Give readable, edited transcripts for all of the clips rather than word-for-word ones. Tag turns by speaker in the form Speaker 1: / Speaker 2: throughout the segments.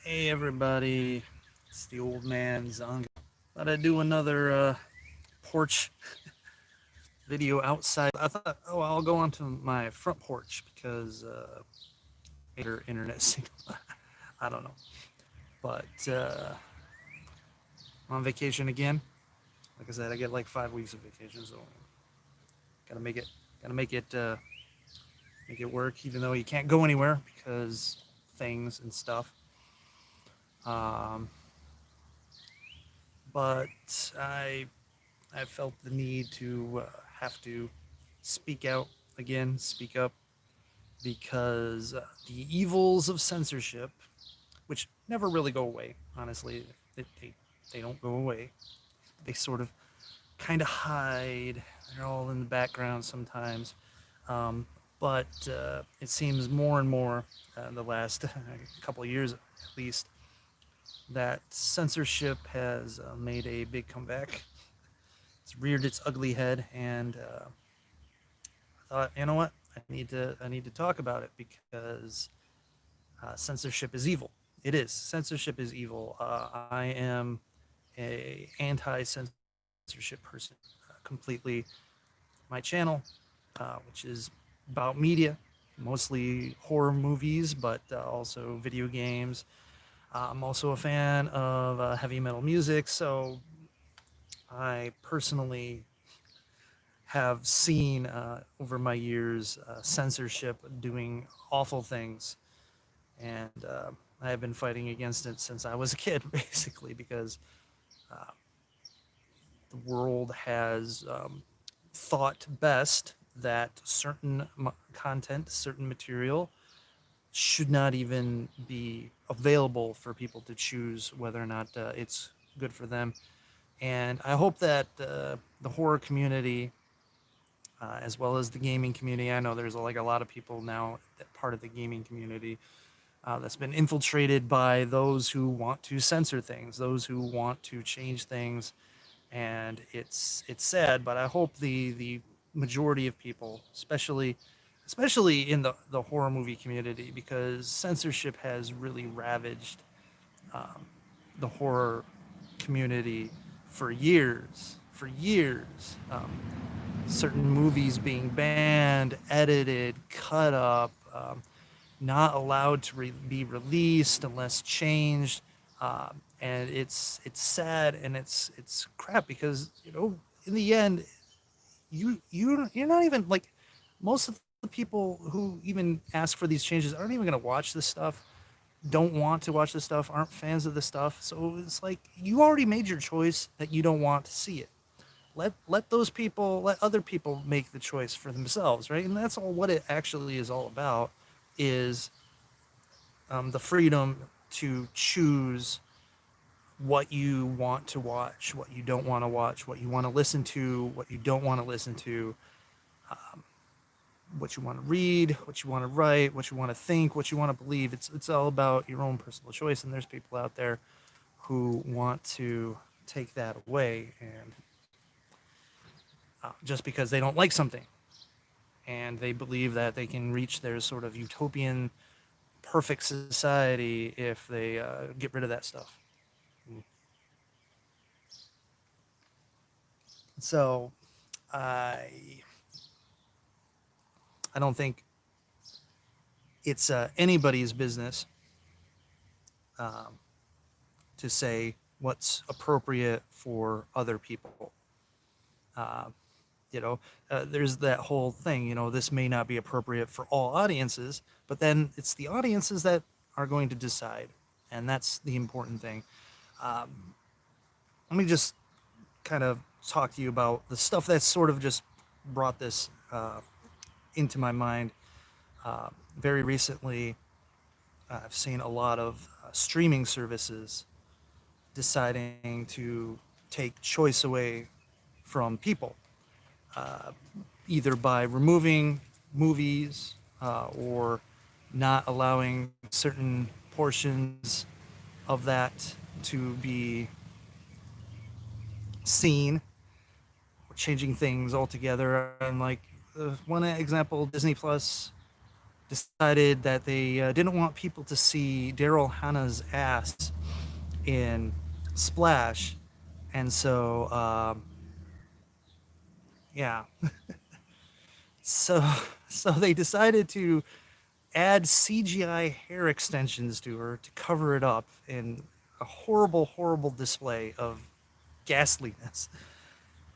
Speaker 1: Hey everybody, it's the old man Zung. Thought I'd do another porch video outside. I thought, oh, I'll go onto my front porch because better internet signal. I don't know, but I'm on vacation again. Like I said, I get like 5 weeks of vacation, so gotta make it, gotta make it work. Even though you can't go anywhere because things and stuff. Um, but I felt the need to have to speak out again, speak up, because the evils of censorship, which never really go away, honestly, they don't go away. They sort of kind of hide. They're all in the background sometimes. Um, but it seems more and more in the last couple of years, at least, that censorship has made a big comeback. It's reared its ugly head, and I thought, you know what, I need to talk about it because censorship is evil. It is. Censorship is evil. I am a anti-censorship person completely. My channel, which is about media, mostly horror movies, but also video games. I'm also a fan of heavy metal music, so I personally have seen over my years censorship doing awful things, and I have been fighting against it since I was a kid, basically, because uh, the world has thought best that certain content, certain material should not even be available for people to choose whether or not it's good for them. And I hope that the horror community, as well as the gaming community, I know there's like a lot of people now that part of the gaming community that's been infiltrated by those who want to censor things, those who want to change things, and it's sad. But I hope the majority of people, especially in the horror movie community, because censorship has really ravaged um, the horror community for years, for years. Certain movies being banned, edited, cut up, not allowed to be released unless changed. And it's sad and it's crap because in the end you're not even like most of the people who even ask for these changes aren't even going to watch this stuff, don't want to watch this stuff, aren't fans of this stuff. So it's like you already made your choice that you don't want to see it. Let those people, let other people make the choice for themselves, right? And that's all what it actually is all about, is the freedom to choose what you want to watch, what you don't want to watch, what you want to listen to, what you don't want to listen to, what you want to read, what you want to write, what you want to think, what you want to believe. It's all about your own personal choice, and there's people out there who want to take that away, and just because they don't like something, and they believe that they can reach their sort of utopian perfect society if they get rid of that stuff. So I I don't think it's anybody's business um, to say what's appropriate for other people. Uh, there's that whole thing. This may not be appropriate for all audiences, but then it's the audiences that are going to decide, and that's the important thing. Um, Let me just kind of talk to you about the stuff that's sort of just brought this into my mind. Very recently, I've seen a lot of streaming services deciding to take choice away from people, uh, either by removing movies or not allowing certain portions of that to be seen, or changing things altogether. And like one example, Disney Plus. decided that they didn't want people to see Daryl Hannah's ass in Splash, and so yeah, so so they decided to add CGI hair extensions to her to cover it up in a horrible, horrible display of ghastliness.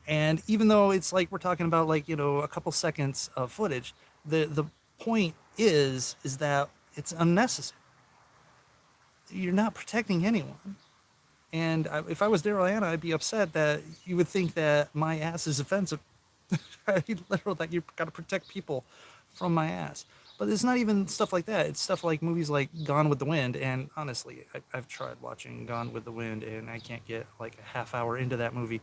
Speaker 1: And even though it's like we're talking about like a couple seconds of footage, the point is that it's unnecessary. You're not protecting anyone. And if I was Daryl Anna, I'd be upset that you would think that my ass is offensive. Literal that you've got to protect people from my ass. But it's not even stuff like that. It's stuff like movies like Gone with the Wind. And honestly, I've tried watching Gone with the Wind, and I can't get like a half hour into that movie.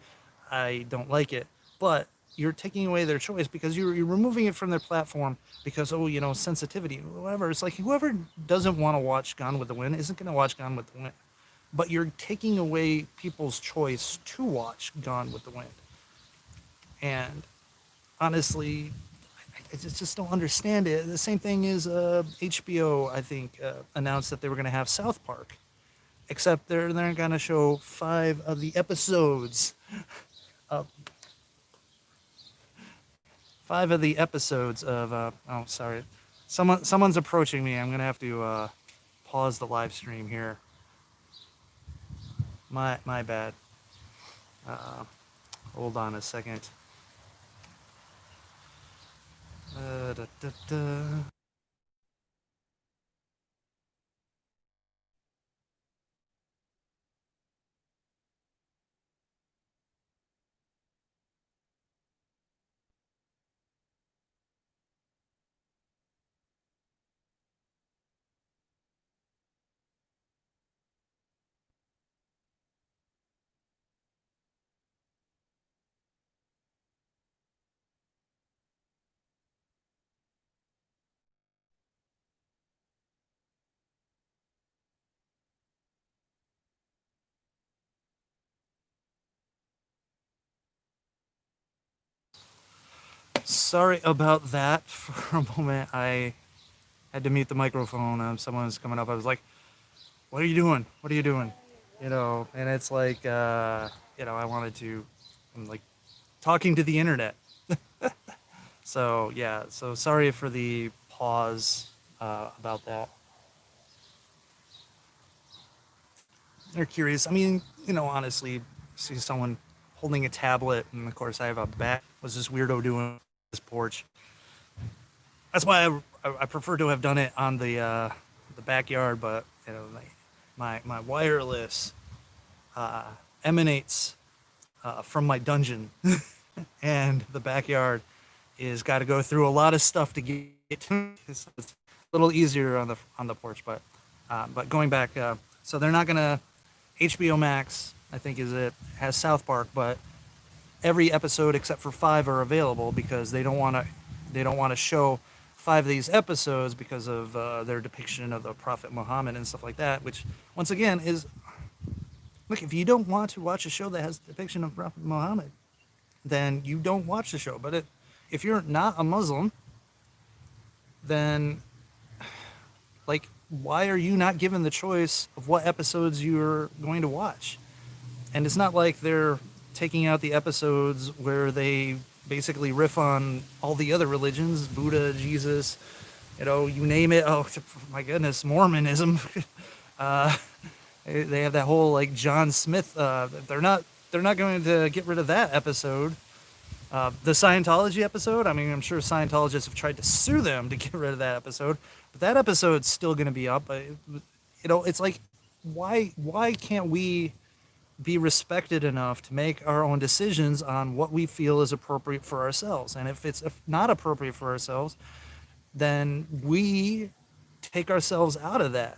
Speaker 1: I don't like it. But you're taking away their choice because you're removing it from their platform because, oh, sensitivity, whatever. It's like whoever doesn't want to watch Gone with the Wind isn't going to watch Gone with the Wind. But you're taking away people's choice to watch Gone with the Wind. And honestly, I just don't understand it. The same thing is HBO, I think, announced that they were going to have South Park, except they're going to show 5 of the episodes of. Oh, sorry, someone's approaching me. I'm going to have to pause the live stream here. My bad. Hold on a second. Da, da, da. Sorry about that. For a moment, I had to mute the microphone. Someone was coming up. I was like, "What are you doing? What are you doing?" And it's like, I wanted to, I'm like talking to the internet. So yeah. So sorry for the pause about that. They're curious. I mean, honestly, see someone holding a tablet, and of course I have a bat. What's this weirdo doing on this porch? That's why I prefer to have done it on the backyard, but my wireless uh, emanates from my dungeon, and the backyard is got to go through a lot of stuff to get to. It's a little easier on the porch, but going back, so they're not gonna HBO Max. I think is it has South Park, but every episode except for 5 are available because they don't want to show 5 of these episodes because of their depiction of the Prophet Muhammad and stuff like that. Which once again is look, if you don't want to watch a show that has a depiction of Prophet Muhammad, then you don't watch the show. But if you're not a Muslim, then like why are you not given the choice of what episodes you're going to watch? And it's not like they're taking out the episodes where they basically riff on all the other religions, Buddha, Jesus, you name it. Oh my goodness, Mormonism. uh, they have that whole like John Smith. They're not going to get rid of that episode. The Scientology episode. I mean, I'm sure Scientologists have tried to sue them to get rid of that episode, but that episode's still going to be up. It's like why can't we be respected enough to make our own decisions on what we feel is appropriate for ourselves? And if not appropriate for ourselves, then we take ourselves out of that.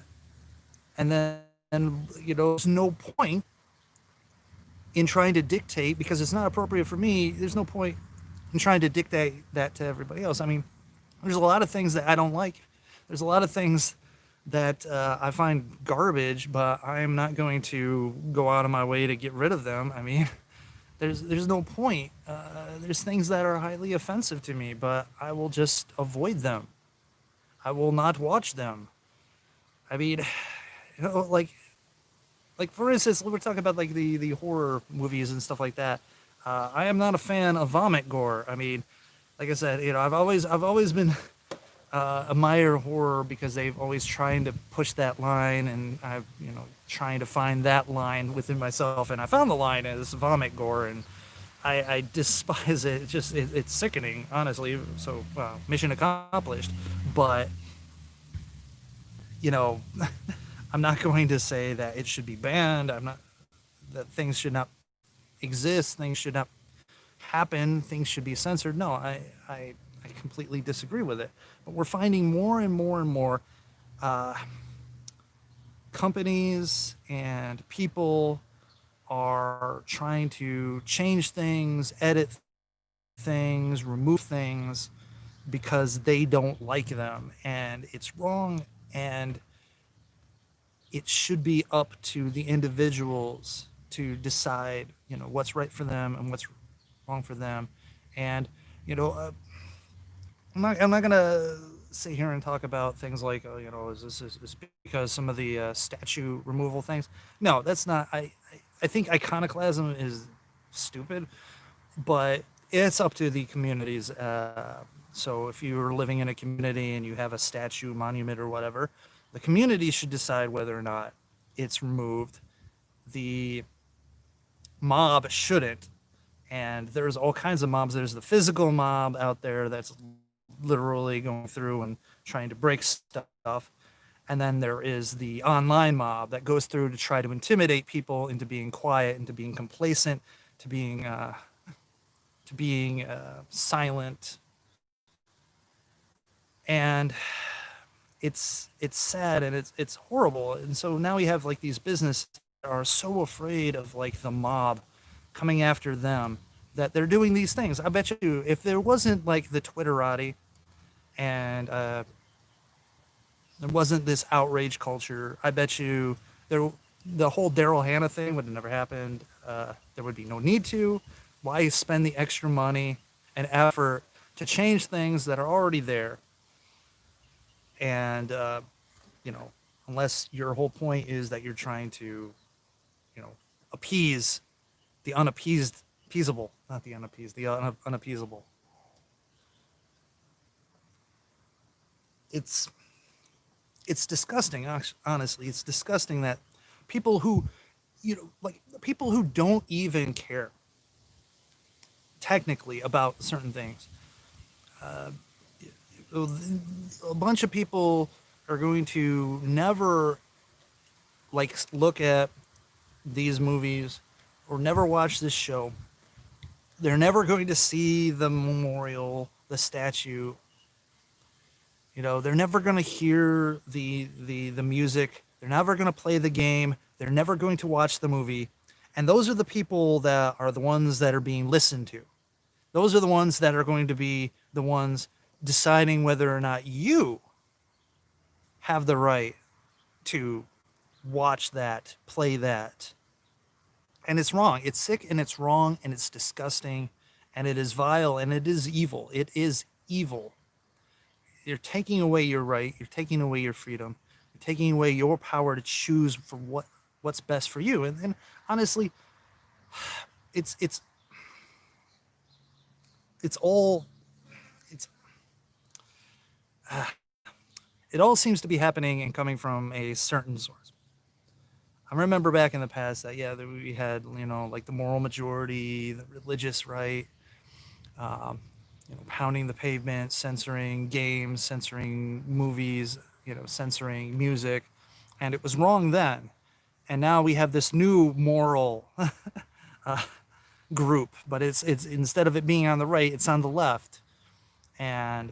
Speaker 1: And then, there's no point in trying to dictate because it's not appropriate for me. There's no point in trying to dictate that to everybody else. I mean, there's a lot of things that I don't like. There's a lot of things that I find garbage, but I'm not going to go out of my way to get rid of them. I mean, there's no point. There's things that are highly offensive to me, but I will just avoid them. I will not watch them. I mean, like for instance, we're talking about like the horror movies and stuff like that. I am not a fan of vomit gore. I mean, like I said, I've always been admire horror because they've always trying to push that line, and I've trying to find that line within myself, and I found the line as vomit gore, and I despise it. It's sickening, honestly. So mission accomplished, but you know, I'm not going to say that it should be banned. I'm not that things should not exist. Things should not happen. Things should be censored. No, I completely disagree with it. But we're finding more and more and more companies and people are trying to change things, edit things, remove things because they don't like them. And it's wrong. And it should be up to the individuals to decide, what's right for them and what's wrong for them. And, you know, uh, I'm not gonna sit here and talk about things like, is because some of the statue removal things. No, that's not. I think iconoclasm is stupid, but it's up to the communities. So if you're living in a community and you have a statue, monument, or whatever, the community should decide whether or not it's removed. The mob shouldn't. And there's all kinds of mobs. There's the physical mob out there that's literally going through and trying to break stuff. And then there is the online mob that goes through to try to intimidate people into being quiet, into being complacent, to being silent. And it's sad and it's horrible. And so now we have like these businesses that are so afraid of like the mob coming after them that they're doing these things. I bet you if there wasn't like the Twitterati and there wasn't this outrage culture, I bet you there the whole Daryl Hannah thing would have never happened. There would be no need to. Why spend the extra money and effort to change things that are already there? And you know, unless your whole point is that you're trying to, appease the unappeased, appeasable, not the unappeased, the unappeasable. It's it's disgusting. Honestly, it's disgusting that people who, like people who don't even care technically about certain things. A bunch of people are going to never like look at these movies or never watch this show. They're never going to see the memorial, the statue. They're never going to hear the music. They're never going to play the game. They're never going to watch the movie. And those are the people that are the ones that are being listened to. Those are the ones that are going to be the ones deciding whether or not you have the right to watch that, play that. And it's wrong. It's sick and it's wrong and it's disgusting and it is vile and it is evil. It is evil. You're taking away your right. You're taking away your freedom. You're taking away your power to choose for what's best for you. And honestly, it's it's it's all it's it all seems to be happening and coming from a certain source. I remember back in the past that yeah, that we had like the moral majority, the religious right, pounding the pavement, censoring games, censoring movies, censoring music, and it was wrong then. And now we have this new moral group, but it's instead of it being on the right, it's on the left, and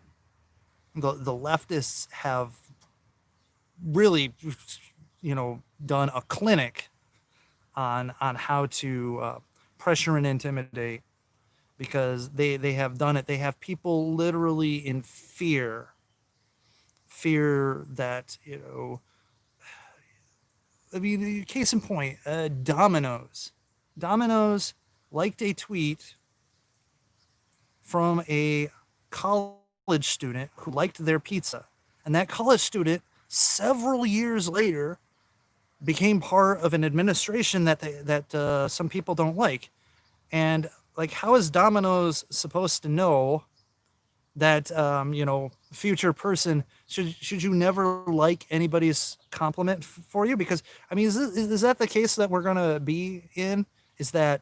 Speaker 1: the leftists have really, done a clinic on how to pressure and intimidate because they have done it. They have people literally in fear that I mean, case in point, Domino's liked a tweet from a college student who liked their pizza. And that college student, several years later, became part of an administration that some people don't like. And like, how is Domino's supposed to know that future person should you never like anybody's compliment for you? Because I mean, is that the case that we're gonna be in? Is that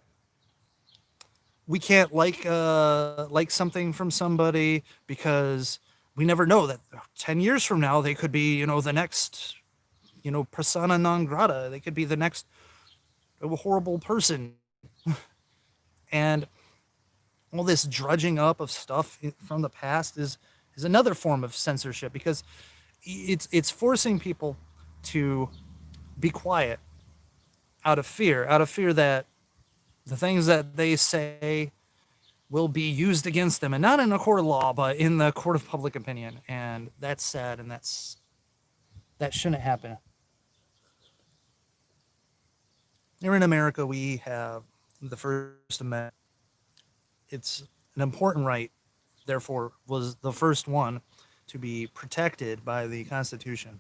Speaker 1: we can't like something from somebody because we never know that 10 years from now they could be the next persona non grata. They could be the next horrible person. And all this drudging up of stuff from the past is another form of censorship, because it's forcing people to be quiet out of fear that the things that they say will be used against them, and not in a court of law, but in the court of public opinion. And that's sad, and that shouldn't happen. Here in America, we have the First Amendment. It's an important right, therefore, was the first one to be protected by the Constitution.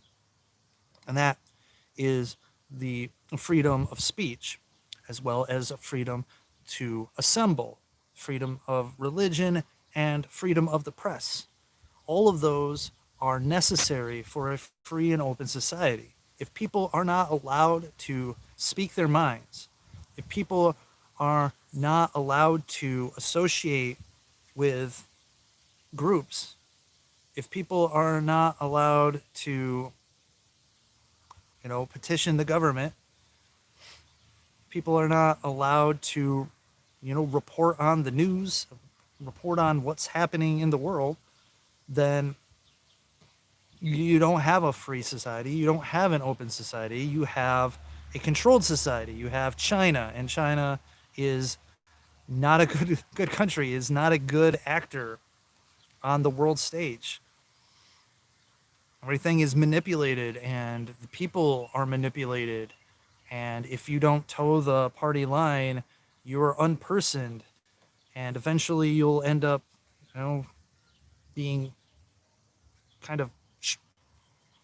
Speaker 1: And that is the freedom of speech, as well as freedom to assemble, freedom of religion, and freedom of the press. All of those are necessary for a free and open society. If people are not allowed to speak their minds, if people are not allowed to associate with groups, if people are not allowed to, petition the government, people are not allowed to, report on the news, report on what's happening in the world, then you don't have a free society. You don't have an open society. You have a controlled society. You have China, and China is not a good country, is not a good actor on the world stage. Everything is manipulated, and the people are manipulated. And if you don't toe the party line, you're unpersoned, and eventually you'll end up, being kind of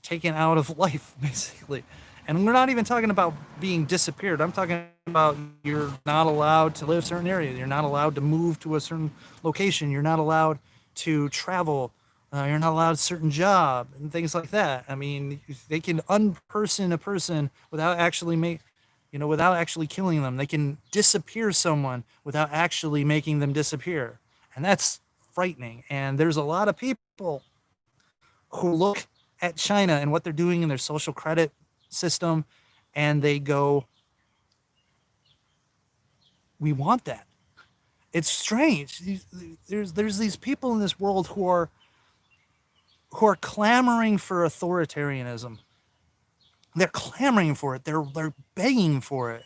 Speaker 1: taken out of life, basically. And we're not even talking about being disappeared. I'm talking about you're not allowed to live certain areas. You're not allowed to move to a certain location. You're not allowed to travel. You're not allowed a certain job and things like that. I mean, they can unperson a person without actually without actually killing them. They can disappear someone without actually making them disappear. And that's frightening. And there's a lot of people who look at China and what they're doing in their social credit system, and they go, we want that. It's strange. There's these people in this world who are clamoring for authoritarianism. They're clamoring for it. They're begging for it,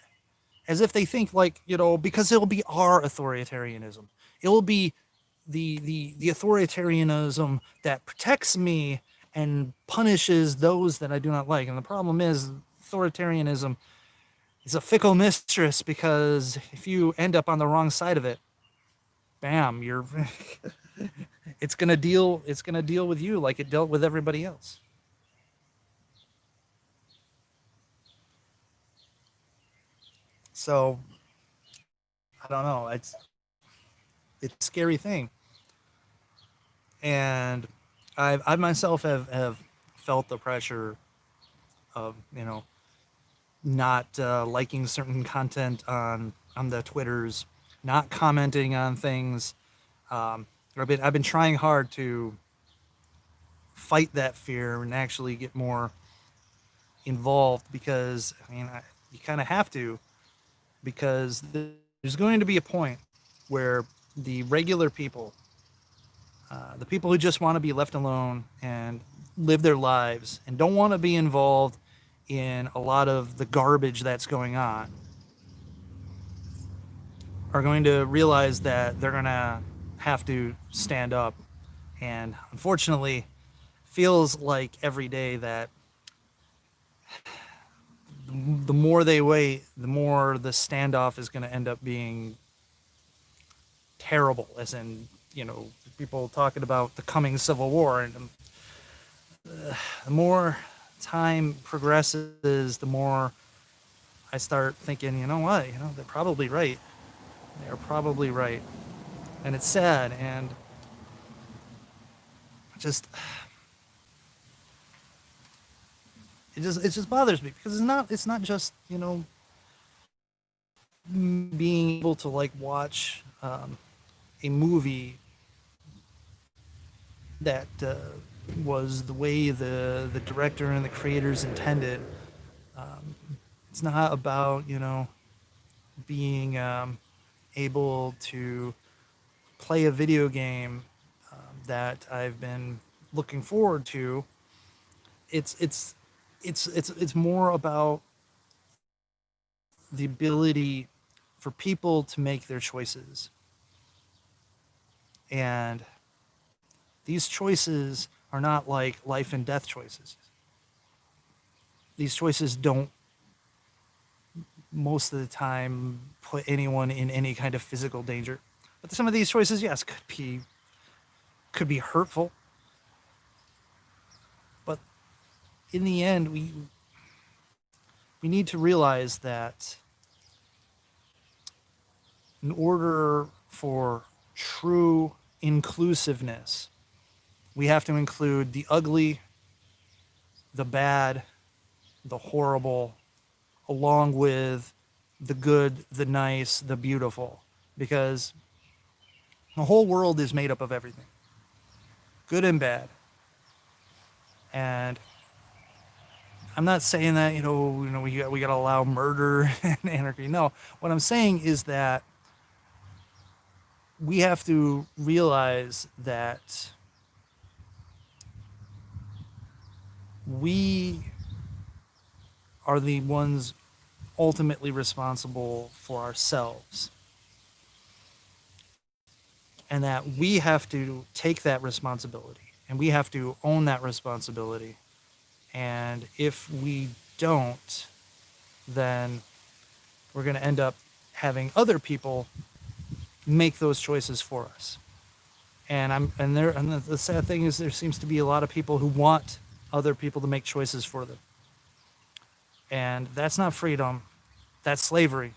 Speaker 1: as if they think, like, because it'll be our authoritarianism. It will be the authoritarianism that protects me and punishes those that I do not like. And the problem is, authoritarianism is a fickle mistress, because if you end up on the wrong side of it, bam, you're it's gonna deal with you like it dealt with everybody else. So I don't know. It's a scary thing, and I myself have felt the pressure of not liking certain content on the Twitters, not commenting on things. I've been trying hard to fight that fear and actually get more involved, because I mean you kind of have to, because there's going to be a point where the regular people, the people who just want to be left alone and live their lives and don't want to be involved in a lot of the garbage that's going on, are going to realize that they're going to have to stand up. And unfortunately, feels like every day that the more they wait, the more the standoff is going to end up being terrible. As in, people talking about the coming civil war, and the more time progresses, the more I start thinking, you know what, they're probably right. They're probably right, and it's sad, and just it just bothers me because it's not just being able to like watch a movie that was the way the director and the creators intended. It's not about being able to play a video game that I've been looking forward to. It's more about the ability for people to make their choices, and these choices are not like life and death choices. These choices don't most of the time put anyone in any kind of physical danger. But some of these choices, yes, could be hurtful. But in the end, we need to realize that in order for true inclusiveness, we have to include the ugly, the bad, the horrible, along with the good, the nice, the beautiful. Because the whole world is made up of everything, good and bad. And I'm not saying that we got to allow murder and anarchy. No, what I'm saying is that we have to realize that we are the ones ultimately responsible for ourselves, and that we have to take that responsibility and we have to own that responsibility. And if we don't, then we're going to end up having other people make those choices for us. And the sad thing is there seems to be a lot of people who want other people to make choices for them. And that's not freedom. That's slavery.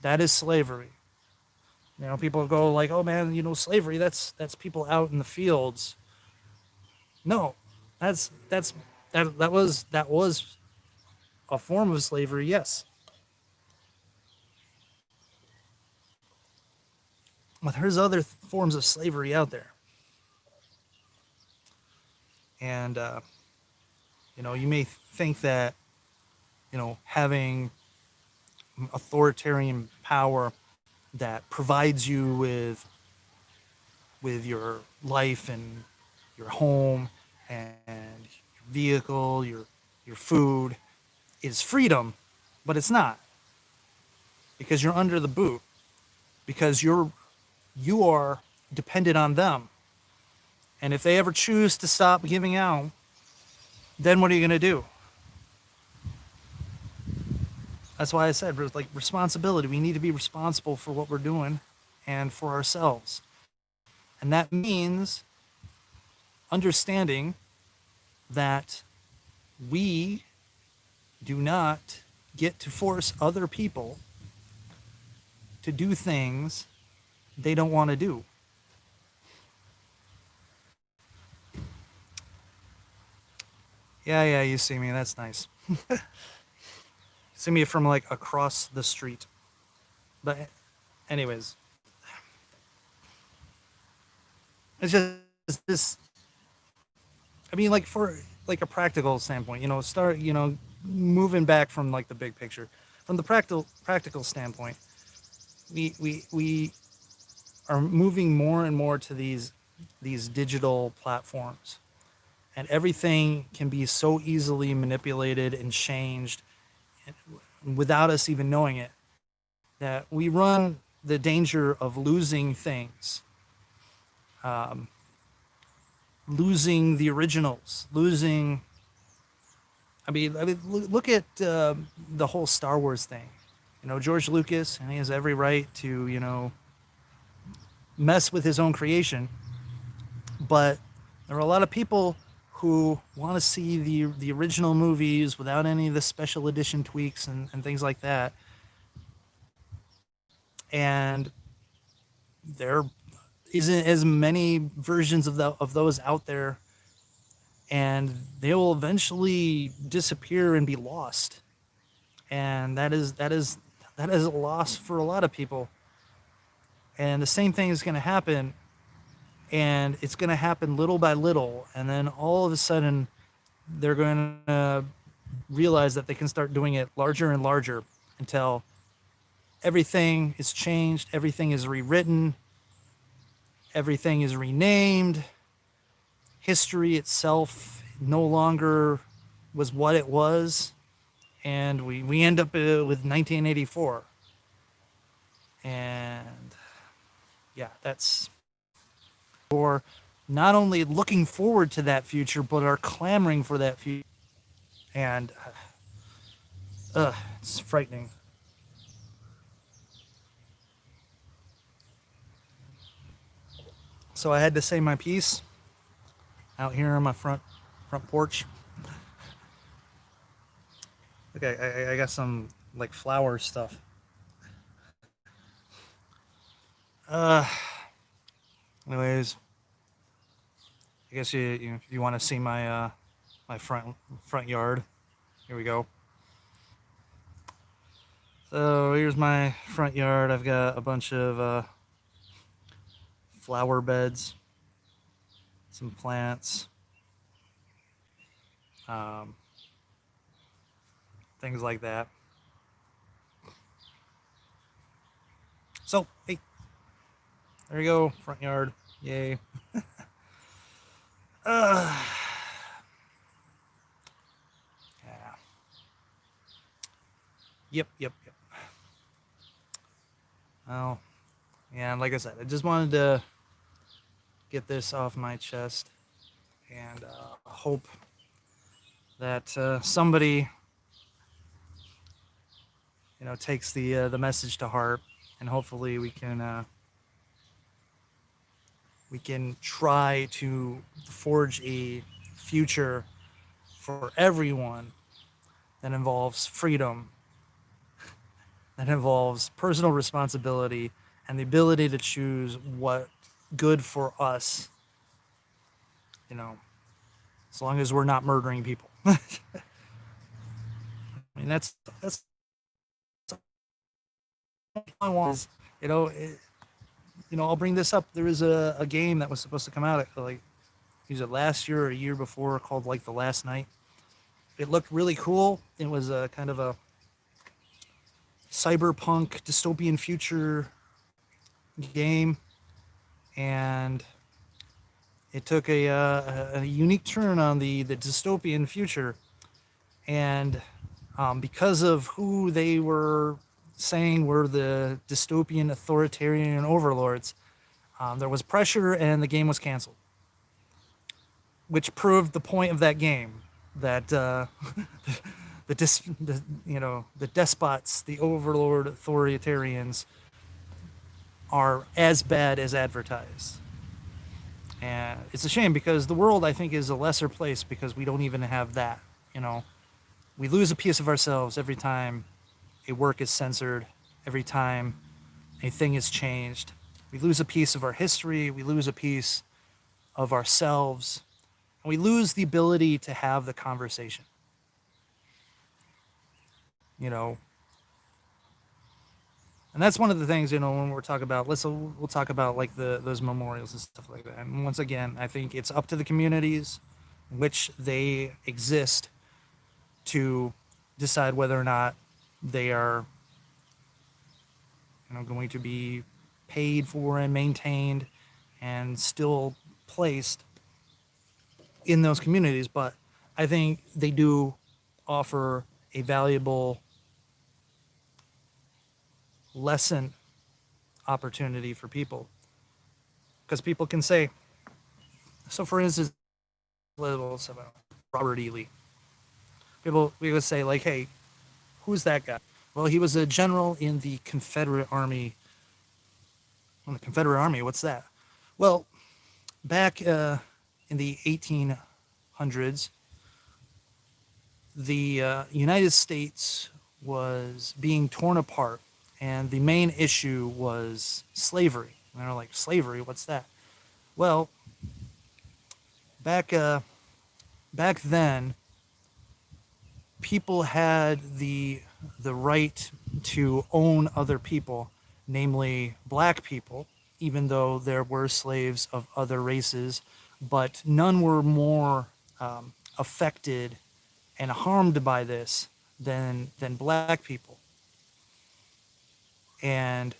Speaker 1: That is slavery. People go like, "Oh man, slavery, that's people out in the fields." No. That was a form of slavery, yes. But there's other forms of slavery out there. And you may think that, having authoritarian power that provides you with your life and your home and your vehicle, your food is freedom, but it's not, because you're under the boot, because you are dependent on them. And if they ever choose to stop giving out, then what are you going to do? That's why I said, like, responsibility. We need to be responsible for what we're doing and for ourselves. And that means understanding that we do not get to force other people to do things they don't want to do. Yeah, yeah, you see me. That's nice. See me from like across the street. But anyways, it's just this. I mean, like, for like a practical standpoint, start moving back from like the big picture. From the practical standpoint, we are moving more and more to these digital platforms, and everything can be so easily manipulated and changed without us even knowing it, that we run the danger of losing things, losing the originals, losing. I mean, look at the whole Star Wars thing. George Lucas, and he has every right to mess with his own creation, but there are a lot of people who want to see the original movies without any of the special edition tweaks and things like that. And there isn't as many versions of those out there, and they will eventually disappear and be lost. And that is a loss for a lot of people. And the same thing is going to happen, and it's going to happen little by little, and then all of a sudden they're going to realize that they can start doing it larger and larger until everything is changed, everything is rewritten, everything is renamed. History itself no longer was what it was, and we end up with 1984. And yeah, that's for not only looking forward to that future, but are clamoring for that future. And it's frightening. So I had to say my piece out here on my front porch. Okay, I got some like flower stuff. Uh, Anyways, I guess you want to see my front yard. Here we go. So here's my front yard. I've got a bunch of flower beds, some plants, um, things like that. So hey, there you go, front yard. Yay. Uh, yeah. Yep. Well, yeah, like I said, I just wanted to get this off my chest, and hope that somebody takes the message to heart, and hopefully we can try to forge a future for everyone that involves freedom, that involves personal responsibility, and the ability to choose what good for us, you know, as long as we're not murdering people. I mean, that's all I want. You know, it, I'll bring this up. There was a game that was supposed to come out like, was it last year or a year before, called like The Last Night. It looked really cool. It was a kind of a cyberpunk dystopian future game, and it took a unique turn on the dystopian future. And because of who they were saying were the dystopian authoritarian overlords, there was pressure, and the game was canceled, which proved the point of that game, that the despots, the overlord authoritarians, are as bad as advertised. And it's a shame, because the world, I think, is a lesser place because we don't even have that. We lose a piece of ourselves every time a work is censored, every time a thing is changed. We lose a piece of our history, we lose a piece of ourselves, and we lose the ability to have the conversation. You know, and that's one of the things, when we're talking about, we'll talk about like those memorials and stuff like that. And once again, I think it's up to the communities in which they exist to decide whether or not they are going to be paid for and maintained and still placed in those communities. But I think they do offer a valuable lesson opportunity for people, because people can say, so for instance, Robert E. Lee. People, we would say, like, hey, who's that guy? Well, he was a general in the Confederate Army. Well, the Confederate Army, what's that? Well, back in the 1800s, 1800s, the United States was being torn apart, and the main issue was slavery. And they're like, slavery? What's that? Well, back back then, people had the right to own other people, namely black people, even though there were slaves of other races, but none were more affected and harmed by this than black people. And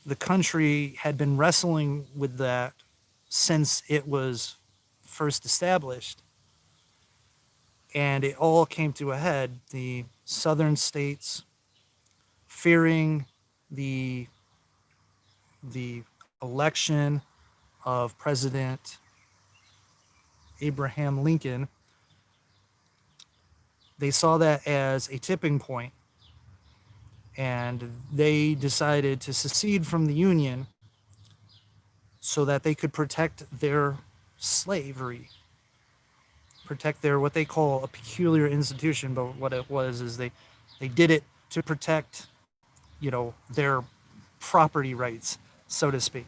Speaker 1: the country had been wrestling with that since it was first established, and it all came to a head. The southern states, fearing the the election of President Abraham Lincoln, they saw that as a tipping point, and they decided to secede from the Union so that they could protect their slavery, protect their what they call a peculiar institution. But what it was is they did it to protect, their property rights, so to speak.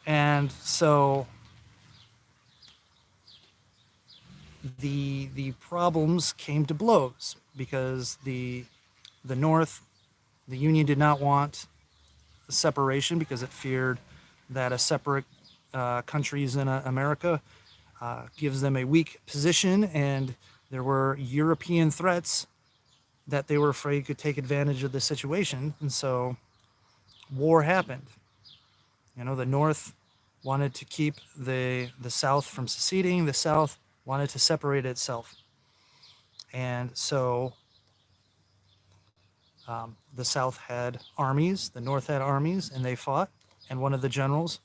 Speaker 1: And so the problems came to blows because the North, the Union did not want separation because it feared that a separate countries in America gives them a weak position, and there were European threats that they were afraid could take advantage of the situation, and so war happened. The North wanted to keep the South from seceding. The South wanted to separate itself, and so the South had armies, the North had armies, and they fought. And one of the generals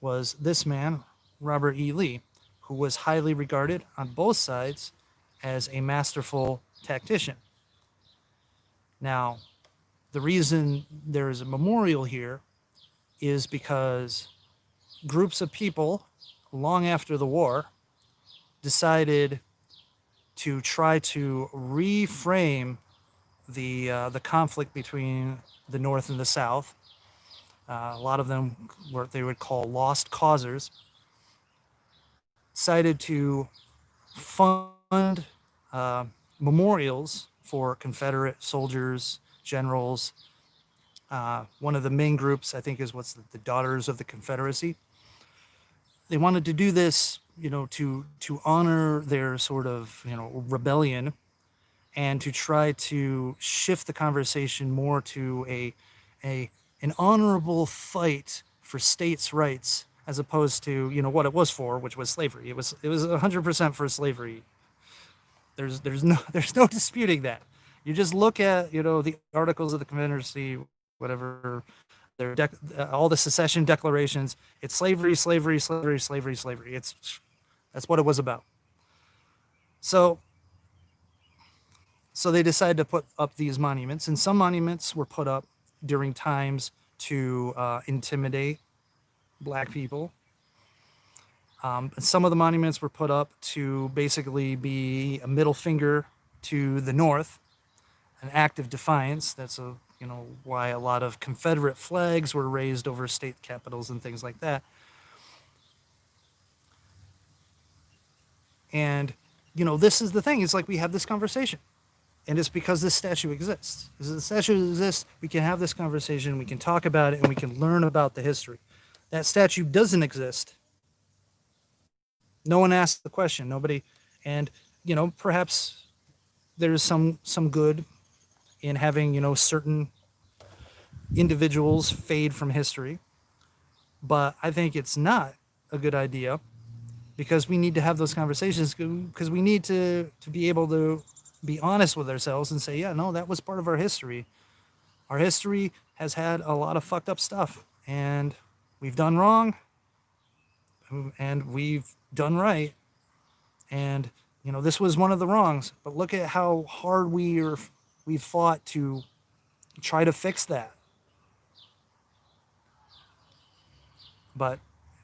Speaker 1: was this man, Robert E. Lee, who was highly regarded on both sides as a masterful tactician. Now, the reason there is a memorial here is because groups of people, long after the war, decided to try to reframe the conflict between the North and the South. A lot of them were what they would call lost causers. Decided to fund memorials for Confederate soldiers, generals. One of the main groups, I think, is what's the Daughters of the Confederacy. They wanted to do this, to honor their sort of, rebellion, and to try to shift the conversation more to an honorable fight for states' rights, as opposed to what it was for, which was slavery. It was 100% for slavery. There's no disputing that. You just look at the articles of the Confederacy, whatever, all the secession declarations. It's slavery, slavery, slavery, slavery, slavery. That's what it was about. So they decided to put up these monuments, and some monuments were put up during times to intimidate black people. Some of the monuments were put up to basically be a middle finger to the North, an act of defiance. That's why a lot of Confederate flags were raised over state capitals and things like that. And this is the thing. It's like we have this conversation. And it's because this statue exists. Because the statue exists, we can have this conversation, we can talk about it, and we can learn about the history. That statue doesn't exist. No one asked the question. Nobody, and perhaps there's some good in having certain individuals fade from history, but I think it's not a good idea, because we need to have those conversations, because we need to be able to be honest with ourselves and say, yeah, no, that was part of our history. Our history has had a lot of fucked up stuff, and we've done wrong, and we've done right. And this was one of the wrongs, but look at how hard we've fought to try to fix that. But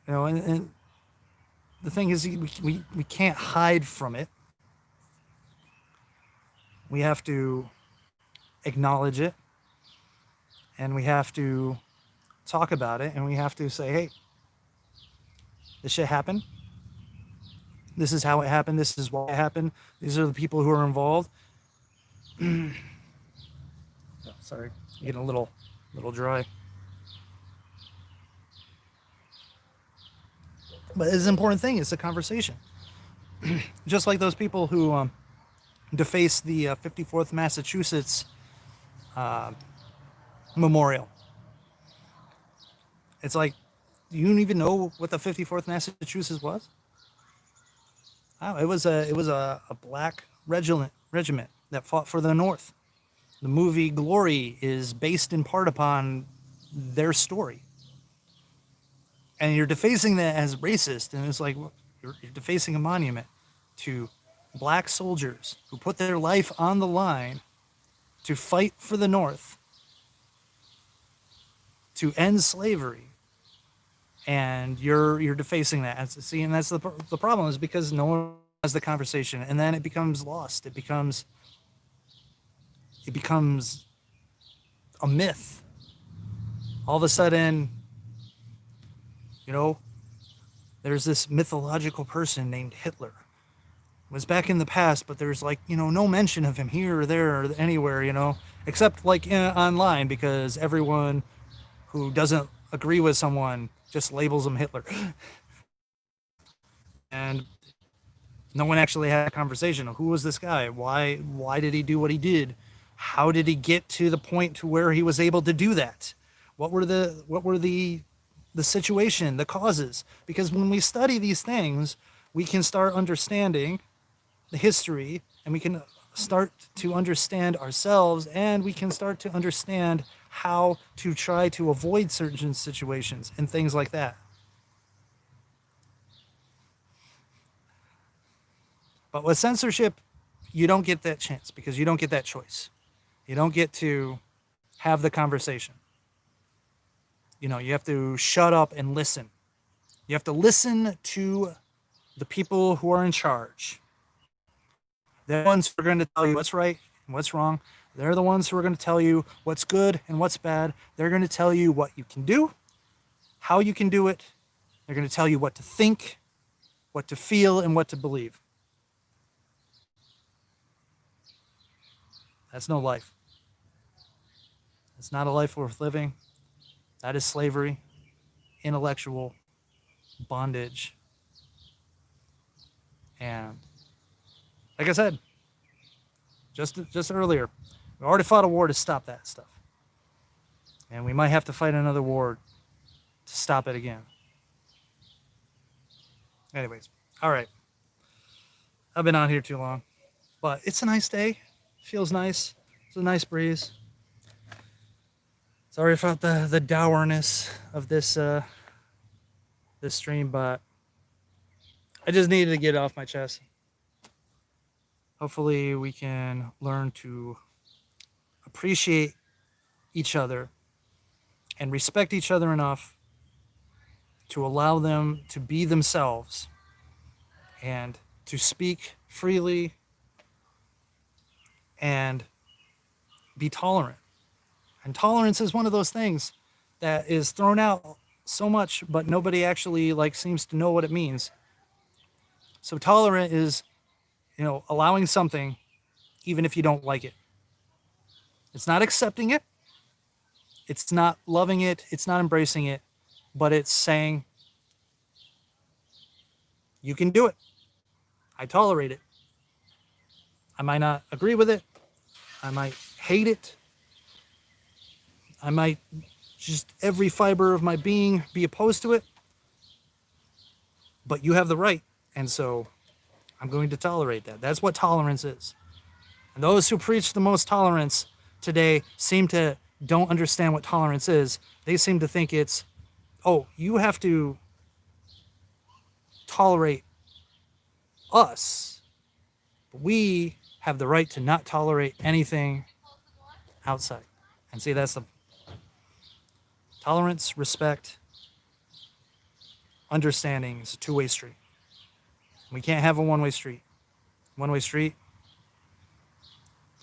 Speaker 1: and the thing is, we can't hide from it. We have to acknowledge it, and we have to talk about it, and we have to say, hey, this shit happened. This is how it happened. This is why it happened. These are the people who are involved. Oh, sorry, I'm getting a little dry. But it's an important thing. It's a conversation. Just like those people who deface the 54th Massachusetts memorial. It's like, you don't even know what the 54th Massachusetts was. Oh, it was a black regiment that fought for the North. The movie Glory is based in part upon their story. And you're defacing that as racist, and it's like, you're defacing a monument to black soldiers who put their life on the line to fight for the North, to end slavery, and you're defacing that. See, and that's the problem, is because no one has the conversation, and then it becomes lost. It becomes a myth. All of a sudden, you know, there's this mythological person named Hitler. It was back in the past, but there's, like, no mention of him here or there or anywhere, except like online, because everyone who doesn't agree with someone just labels them Hitler. And no one actually had a conversation of, who was this guy? Why did he do what he did? How did he get to the point to where he was able to do that? What were the situation, the causes? Because when we study these things, we can start understanding the history, and we can start to understand ourselves, and we can start to understand how to try to avoid certain situations and things like that. But with censorship, you don't get that chance, because you don't get that choice. You don't get to have the conversation. You have to shut up and listen. You have to listen to the people who are in charge. They're the ones who are going to tell you what's right and what's wrong. They're the ones who are going to tell you what's good and what's bad. They're going to tell you what you can do, how you can do it. They're going to tell you what to think, what to feel, and what to believe. That's no life. It's not a life worth living. That is slavery, intellectual bondage. And like I said, just earlier, we already fought a war to stop that stuff. And we might have to fight another war to stop it again. Anyways, all right. I've been on here too long. But it's a nice day. Feels nice. It's a nice breeze. Sorry about the dourness of this stream, but I just needed to get it off my chest. Hopefully we can learn to appreciate each other and respect each other enough to allow them to be themselves and to speak freely and be tolerant. And tolerance is one of those things that is thrown out so much, but nobody actually seems to know what it means. So tolerant is, allowing something even if you don't like it. It's not accepting it. It's not loving it. It's not embracing it, but it's saying, you can do it. I tolerate it. I might not agree with it. I might hate it. I might just every fiber of my being be opposed to it. But you have the right. And so I'm going to tolerate that. That's what tolerance is. And those who preach the most tolerance today don't understand what tolerance is. They seem to think it's, oh, you have to tolerate us. But we have the right to not tolerate anything outside. And see, that's the tolerance, respect, understanding is a two-way street. We can't have a one-way street. One-way street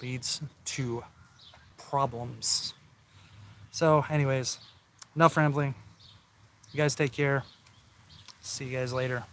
Speaker 1: leads to problems. So, anyways, enough rambling. You guys take care. See you guys later.